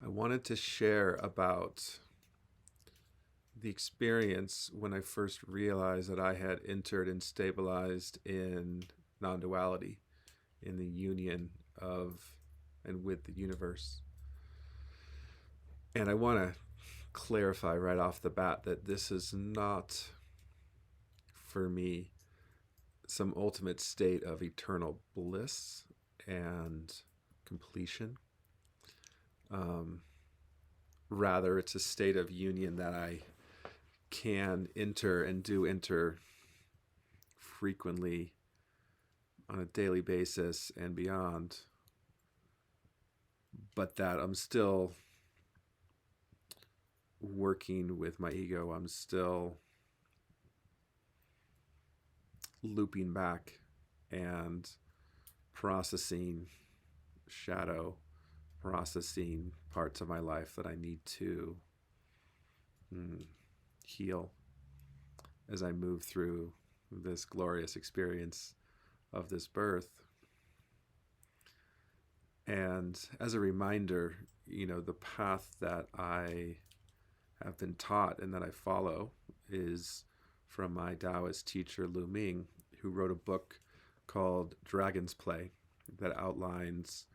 I wanted to share about the experience when I first realized that I had entered and stabilized in non-duality, in the union of and with the universe. And I want to clarify right off the bat that this is not, for me, some ultimate state of eternal bliss and completion. Um, Rather, it's a state of union that I can enter and do enter frequently on a daily basis and beyond, but that I'm still working with my ego. I'm still looping back and processing shadow, processing parts of my life that I need to heal as I move through this glorious experience of this birth. And as a reminder, the path that I have been taught and that I follow is from my Taoist teacher, Lu Ming, who wrote a book called Dragon's Play that outlines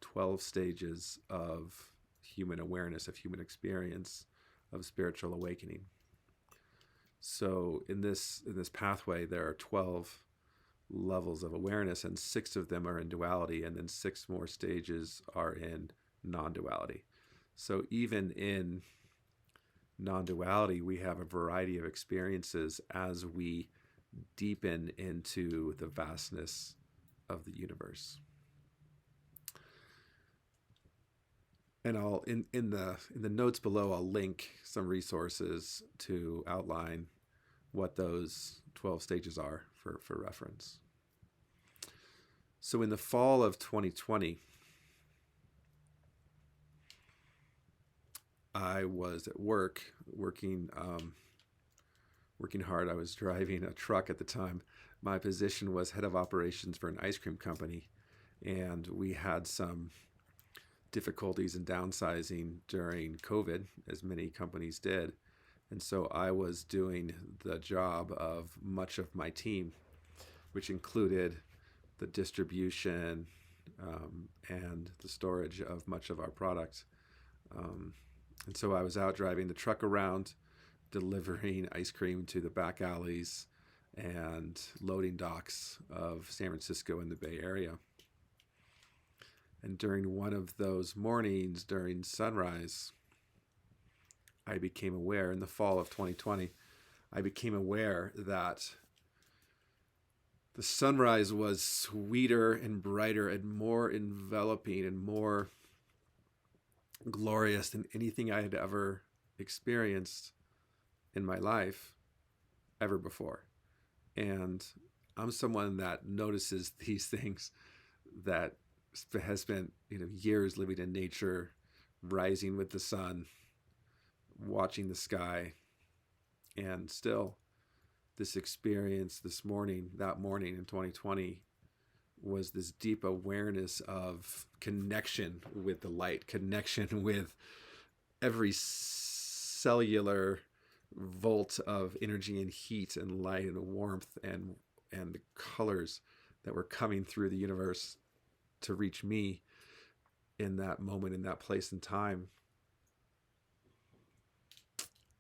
12 stages of human awareness, of human experience, of spiritual awakening. So in this pathway, there are 12 levels of awareness, and 6 of them are in duality, and then 6 more stages are in non-duality. So even in non-duality, we have a variety of experiences as we deepen into the vastness of the universe. And I'll in the notes below, I'll link some resources to outline what those 12 stages are for reference. So in the fall of 2020, I was at work, working hard. I was driving a truck at the time. My position was head of operations for an ice cream company, and we had some difficulties in downsizing during COVID, as many companies did. And so I was doing the job of much of my team, which included the distribution and the storage of much of our product. And so I was out driving the truck around, delivering ice cream to the back alleys and loading docks of San Francisco and the Bay Area. And during one of those mornings, during sunrise, I became aware, in the fall of 2020, I became aware that the sunrise was sweeter and brighter and more enveloping and more glorious than anything I had ever experienced in my life ever before. And I'm someone that notices these things, that has spent years living in nature, rising with the sun, watching the sky, and still this experience that morning in 2020 was this deep awareness of connection with the light, connection with every cellular volt of energy and heat and light and warmth and the colors that were coming through the universe to reach me in that moment, in that place and time.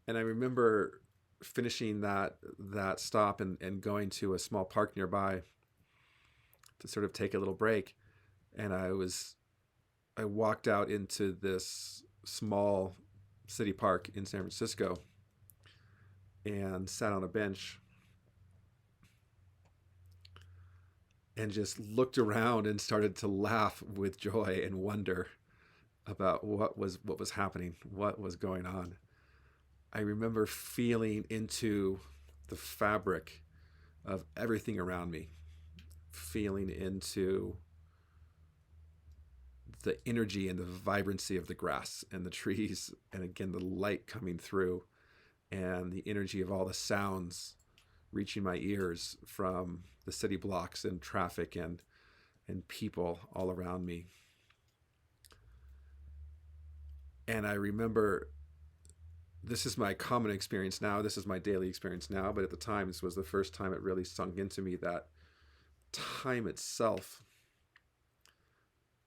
And I remember finishing that stop and going to a small park nearby to sort of take a little break. And I walked out into this small city park in San Francisco and sat on a bench and just looked around and started to laugh with joy and wonder about what was happening, what was going on. I remember feeling into the fabric of everything around me, feeling into the energy and the vibrancy of the grass and the trees, and again, the light coming through, and the energy of all the sounds reaching my ears from the city blocks and traffic and people all around me. And I remember, this is my common experience now, this is my daily experience now, but at the time, this was the first time it really sunk into me that time itself,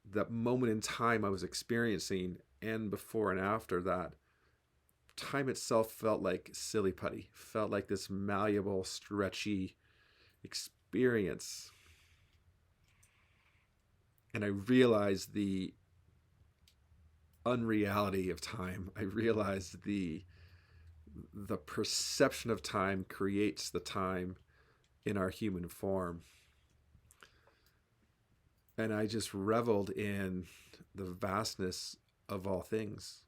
that moment in time I was experiencing, and before and after that, time itself felt like silly putty, felt like this malleable, stretchy experience. And I realized the unreality of time. I realized the perception of time creates the time in our human form. And I just reveled in the vastness of all things.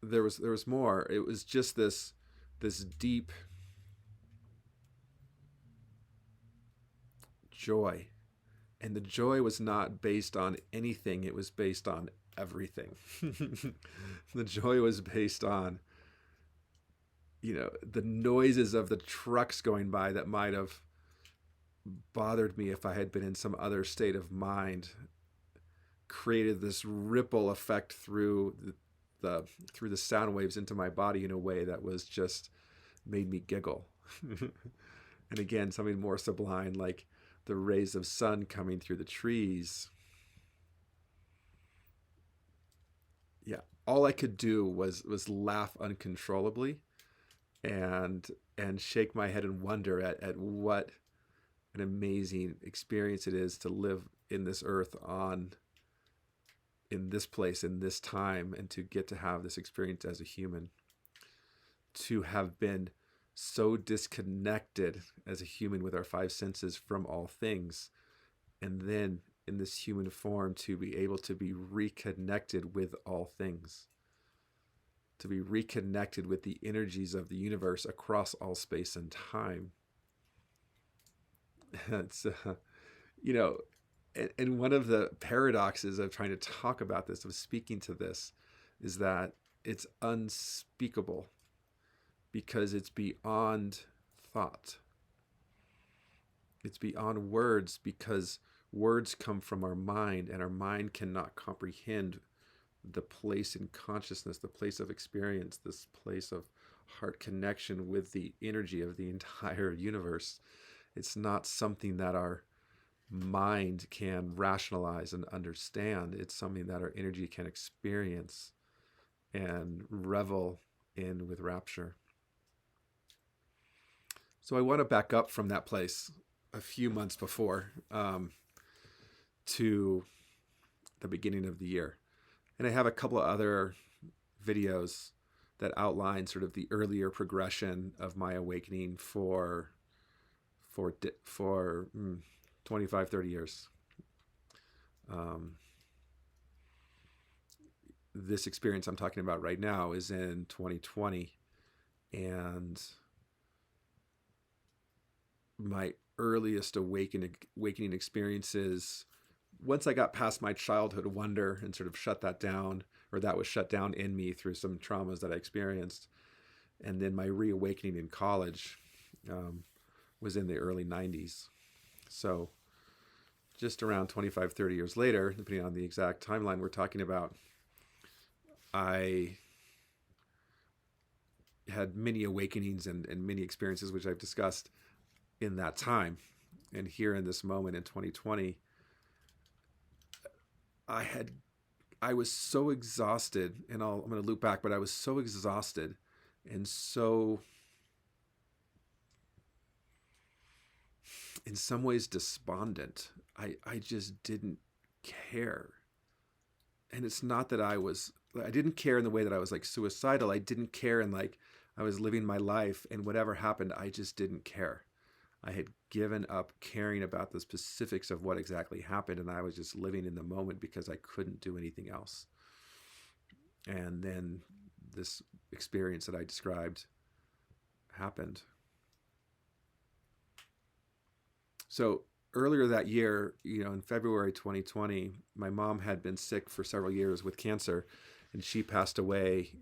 There was more. It was just this deep joy. And the joy was not based on anything, it was based on everything. The joy was based on, the noises of the trucks going by that might have bothered me if I had been in some other state of mind, created this ripple effect through the sound waves into my body in a way that was just made me giggle. And again, something more sublime, like the rays of sun coming through the trees. Yeah, all I could do was laugh uncontrollably, and shake my head and wonder at what an amazing experience it is to live in this earth, in this place, in this time, and to get to have this experience as a human, to have been so disconnected as a human with our five senses from all things, and then in this human form to be able to be reconnected with all things, to be reconnected with the energies of the universe across all space and time. It's and one of the paradoxes of trying to talk about this, of speaking to this, is that it's unspeakable because it's beyond thought. It's beyond words, because words come from our mind, and our mind cannot comprehend the place in consciousness, the place of experience, this place of heart connection with the energy of the entire universe. It's not something that our mind can rationalize and understand. It's something that our energy can experience and revel in with rapture. So I want to back up from that place a few months before, to the beginning of the year. And I have a couple of other videos that outline sort of the earlier progression of my awakening for 25, 30 years. This experience I'm talking about right now is in 2020. And my earliest awakening experiences, once I got past my childhood wonder and sort of shut that down, or that was shut down in me through some traumas that I experienced, and then my reawakening in college was in the early 90s. So just around 25, 30 years later, depending on the exact timeline we're talking about, I had many awakenings and many experiences, which I've discussed in that time. And here in this moment in 2020, I was so exhausted, and I'm going to loop back, but I was so exhausted and so, in some ways, despondent. I just didn't care. And it's not that I didn't care in the way that I was like suicidal. I didn't care, and like I was living my life, and whatever happened, I just didn't care. I had given up caring about the specifics of what exactly happened, and I was just living in the moment because I couldn't do anything else. And then this experience that I described happened. So earlier that year, in February 2020, my mom had been sick for several years with cancer, and she passed away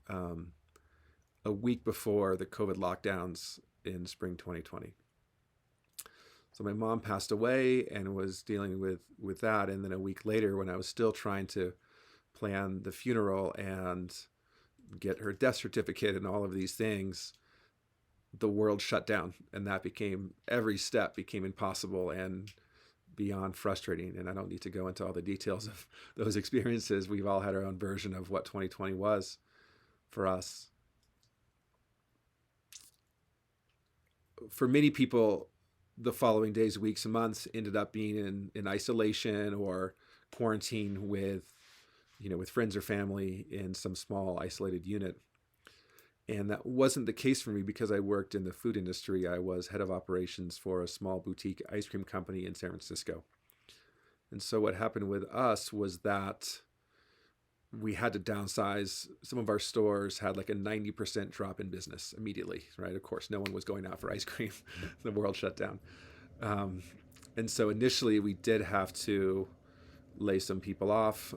a week before the COVID lockdowns in spring 2020. So my mom passed away and was dealing with that. And then a week later, when I was still trying to plan the funeral and get her death certificate and all of these things, the world shut down, and that became, every step became impossible and beyond frustrating. And I don't need to go into all the details of those experiences. We've all had our own version of what 2020 was for us. For many people, the following days, weeks, and months ended up being in isolation or quarantine with, with friends or family in some small isolated unit. And that wasn't the case for me because I worked in the food industry. I was head of operations for a small boutique ice cream company in San Francisco. And so what happened with us was that we had to downsize. Some of our stores had like a 90% drop in business immediately, right? Of course, no one was going out for ice cream. The world shut down. And so initially we did have to lay some people off.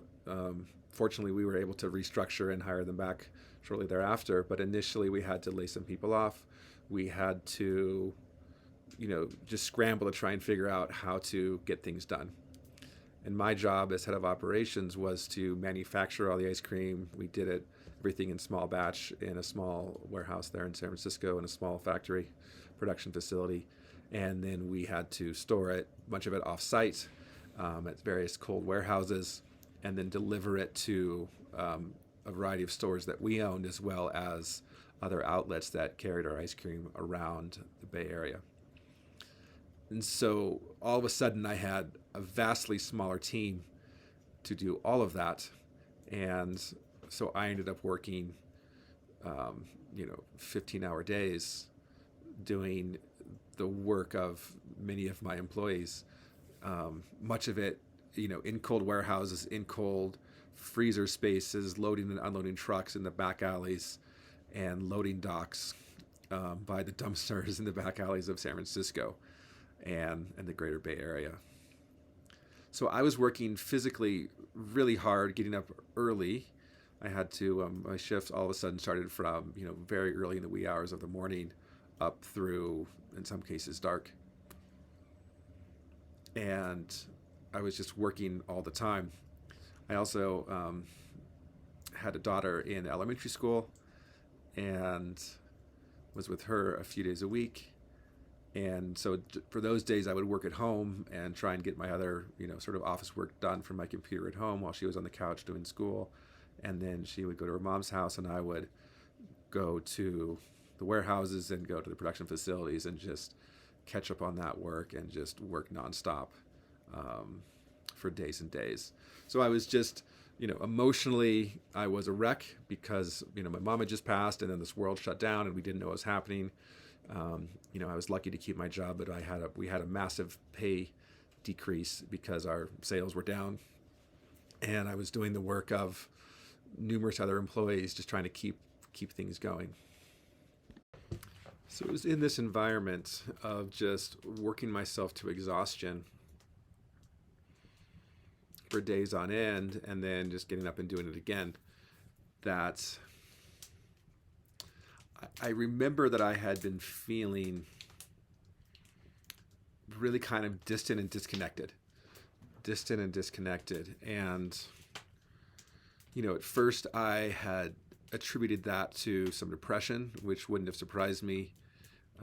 Fortunately, we were able to restructure and hire them back shortly thereafter. But initially we had to lay some people off. We had to, just scramble to try and figure out how to get things done. And my job as head of operations was to manufacture all the ice cream. We did everything in small batch in a small warehouse there in San Francisco in a small factory production facility. And then we had to store it, a bunch of it off-site at various cold warehouses, and then deliver it to a variety of stores that we owned, as well as other outlets that carried our ice cream around the Bay Area. And so all of a sudden I had a vastly smaller team to do all of that. And so I ended up working, 15-hour days doing the work of many of my employees. Much of it, in cold warehouses, in cold freezer spaces, loading and unloading trucks in the back alleys and loading docks by the dumpsters in the back alleys of San Francisco and the greater Bay Area. So I was working physically really hard, getting up early. I had to, my shift all of a sudden started from, very early in the wee hours of the morning up through, in some cases, dark. And I was just working all the time. I also had a daughter in elementary school and was with her a few days a week. And so for those days, I would work at home and try and get my other, sort of office work done from my computer at home while she was on the couch doing school. And then she would go to her mom's house and I would go to the warehouses and go to the production facilities and just catch up on that work and just work nonstop for days and days. So I was just, emotionally, I was a wreck because, my mom had just passed and then this world shut down and we didn't know what was happening. I was lucky to keep my job, but we had a massive pay decrease because our sales were down, and I was doing the work of numerous other employees, just trying to keep things going. So it was in this environment of just working myself to exhaustion for days on end, and then just getting up and doing it again, that I remember that I had been feeling really kind of distant and disconnected. And, at first I had attributed that to some depression, which wouldn't have surprised me.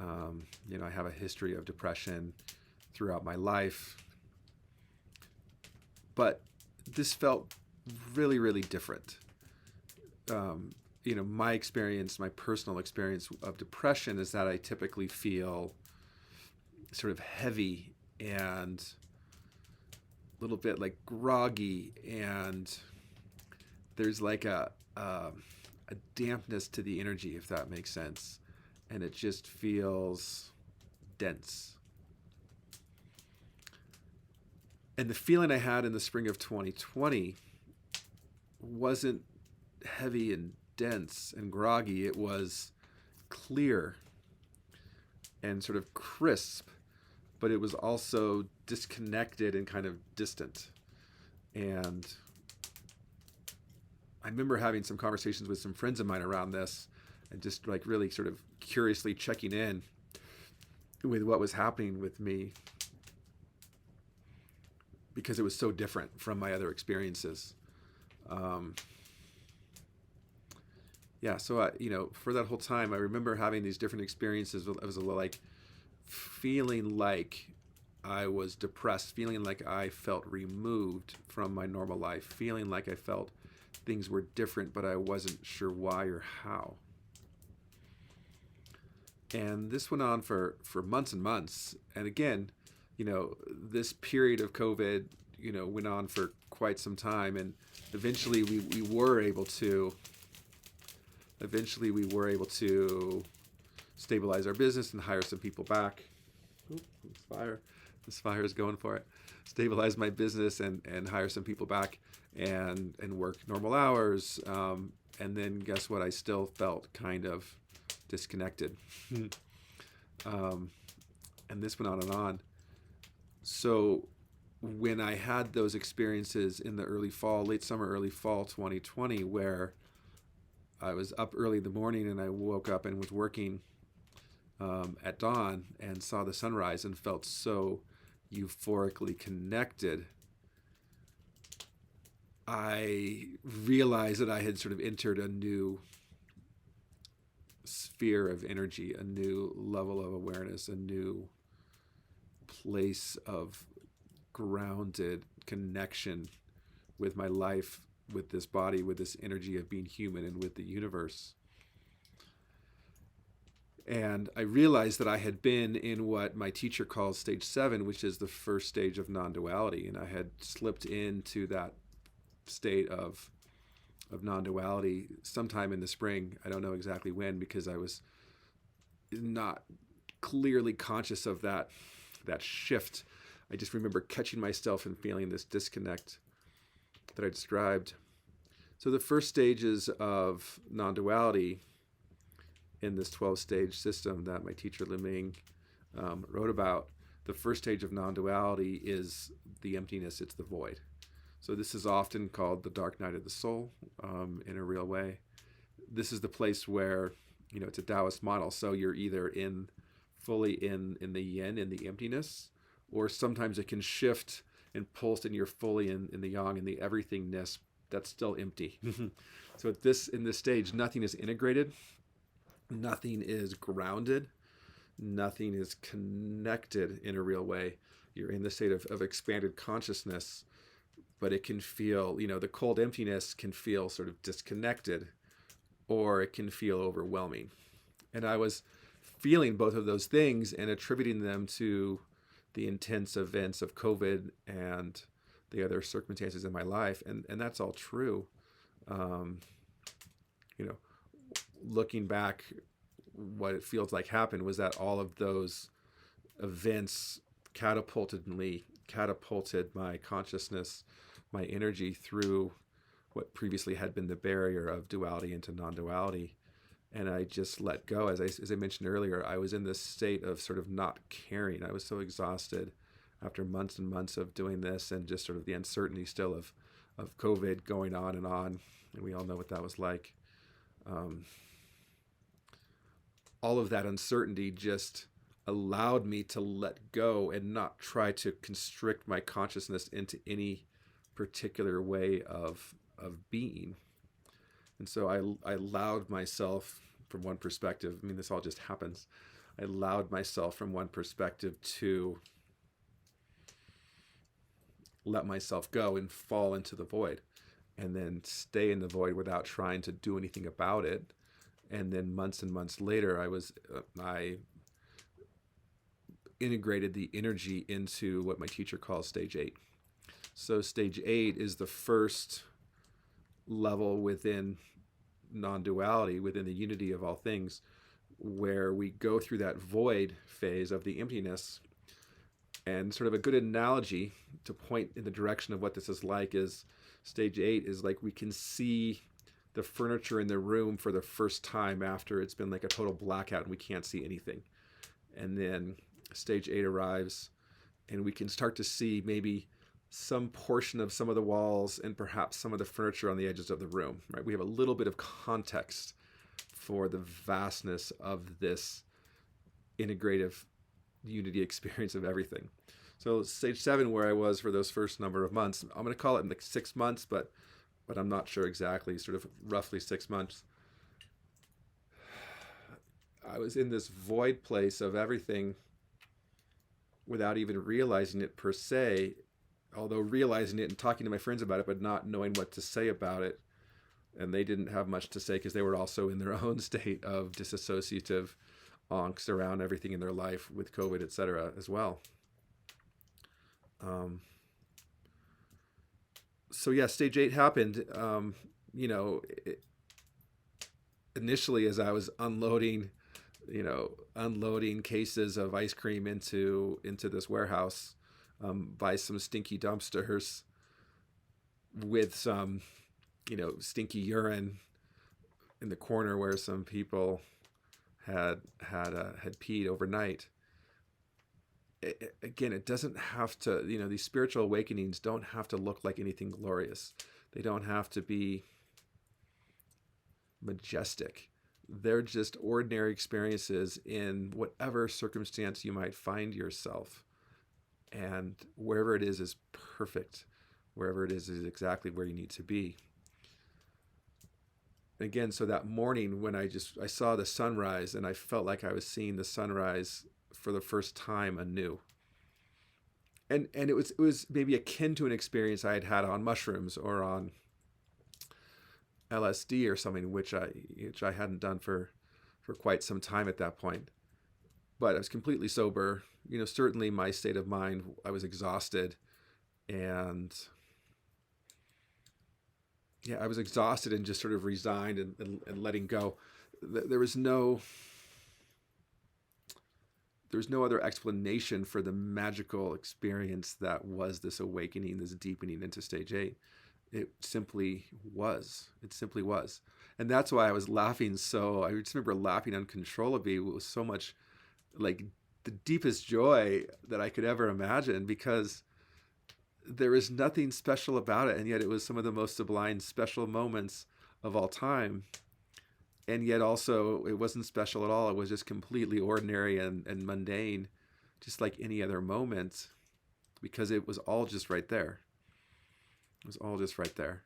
I have a history of depression throughout my life. But this felt really, really different. My experience, my personal experience of depression is that I typically feel sort of heavy and a little bit like groggy, and there's like a dampness to the energy, if that makes sense. And it just feels dense. And the feeling I had in the spring of 2020 wasn't heavy and dense and groggy. It was clear and sort of crisp, but it was also disconnected and kind of distant. And I remember having some conversations with some friends of mine around this and just like really sort of curiously checking in with what was happening with me. because it was so different from my other experiences. Um, yeah, so for that whole time, I remember having these different experiences. I was like feeling like I was depressed, feeling like I felt removed from my normal life, feeling like I felt things were different, but I wasn't sure why or how. And this went on for months and months. And again, this period of COVID, went on for quite some time. And eventually we were able to stabilize our business and hire some people back. Oop, this fire is going for it. Stabilize my business and hire some people back and work normal hours. And then guess what? I still felt kind of disconnected. And this went on and on. So when I had those experiences in the late summer, early fall 2020, where I was up early in the morning and I woke up and was working at dawn and saw the sunrise and felt so euphorically connected, I realized that I had sort of entered a new sphere of energy, a new level of awareness, a new place of grounded connection with my life, with this body, with this energy of being human, and with the universe. And I realized that I had been in what my teacher calls stage 7, which is the first stage of non-duality. And I had slipped into that state of non-duality sometime in the spring. I don't know exactly when, because I was not clearly conscious of that shift. I just remember catching myself and feeling this disconnect that I described. So the first stages of non-duality in this 12-stage system that my teacher Liming wrote about, the first stage of non-duality is the emptiness, it's the void. So this is often called the dark night of the soul in a real way. This is the place where, it's a Taoist model. So you're either fully in the yin, in the emptiness, or sometimes it can shift and pulse and you're fully in the yang, in the everythingness that's still empty. So in this stage, nothing is integrated, nothing is grounded, nothing is connected in a real way. You're in the state of expanded consciousness, but it can feel, the cold emptiness can feel sort of disconnected, or it can feel overwhelming. And I was feeling both of those things and attributing them to the intense events of COVID and the other circumstances in my life. And that's all true. Looking back, what it feels like happened was that all of those events catapulted my consciousness, my energy through what previously had been the barrier of duality into non-duality. And I just let go. As I mentioned earlier, I was in this state of sort of not caring. I was so exhausted after months and months of doing this, and just sort of the uncertainty still of COVID going on. And we all know what that was like. All of that uncertainty just allowed me to let go and not try to constrict my consciousness into any particular way of being. And so I allowed myself, from one perspective, this all just happens, I allowed myself from one perspective to let myself go and fall into the void, and then stay in the void without trying to do anything about it. And then months and months later, I integrated the energy into what my teacher calls stage 8. So stage 8 is the first level within non-duality, within the unity of all things, where we go through that void phase of the emptiness. And sort of a good analogy to point in the direction of what this is like is stage 8 is like we can see the furniture in the room for the first time after it's been like a total blackout and we can't see anything. And then stage 8 arrives and we can start to see maybe some portion of some of the walls and perhaps some of the furniture on the edges of the room, right? We have a little bit of context for the vastness of this integrative unity experience of everything. So stage 7, where I was for those first number of months, I'm going to call it like 6 months, but I'm not sure exactly. Sort of roughly 6 months. I was in this void place of everything without even realizing it per se, although realizing it and talking to my friends about it, but not knowing what to say about it. And they didn't have much to say because they were also in their own state of disassociative angst around everything in their life with COVID, etc. as well. Um, so yeah, stage 8 happened. You know, initially as I was unloading cases of ice cream into this warehouse by some stinky dumpsters with some stinky urine in the corner where some people had peed overnight. Again, it doesn't have to, these spiritual awakenings don't have to look like anything glorious. They don't have to be majestic. They're just ordinary experiences in whatever circumstance you might find yourself. And wherever it is perfect. Wherever it is exactly where you need to be. Again, so that morning when I saw the sunrise, and I felt like I was seeing the sunrise for the first time anew. And it was maybe akin to an experience I had had on mushrooms or on LSD or something, which I hadn't done for quite some time at that point. But I was completely sober. Certainly my state of mind, I was exhausted, and yeah, I was exhausted and just sort of resigned and letting go. There was no other explanation for the magical experience that was this awakening, this deepening into stage 8. It simply was. It simply was. And that's why I was laughing I just remember laughing uncontrollably. It was so much like the deepest joy that I could ever imagine, because there is nothing special about it. And yet it was some of the most sublime, special moments of all time. And yet also it wasn't special at all. It was just completely ordinary and mundane, just like any other moment, because it was all just right there. It was all just right there.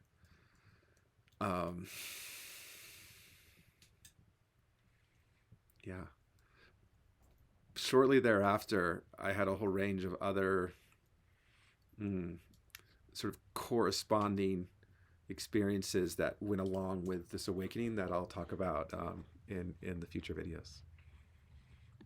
Yeah. Shortly thereafter, I had a whole range of other sort of corresponding experiences that went along with this awakening that I'll talk about in the future videos.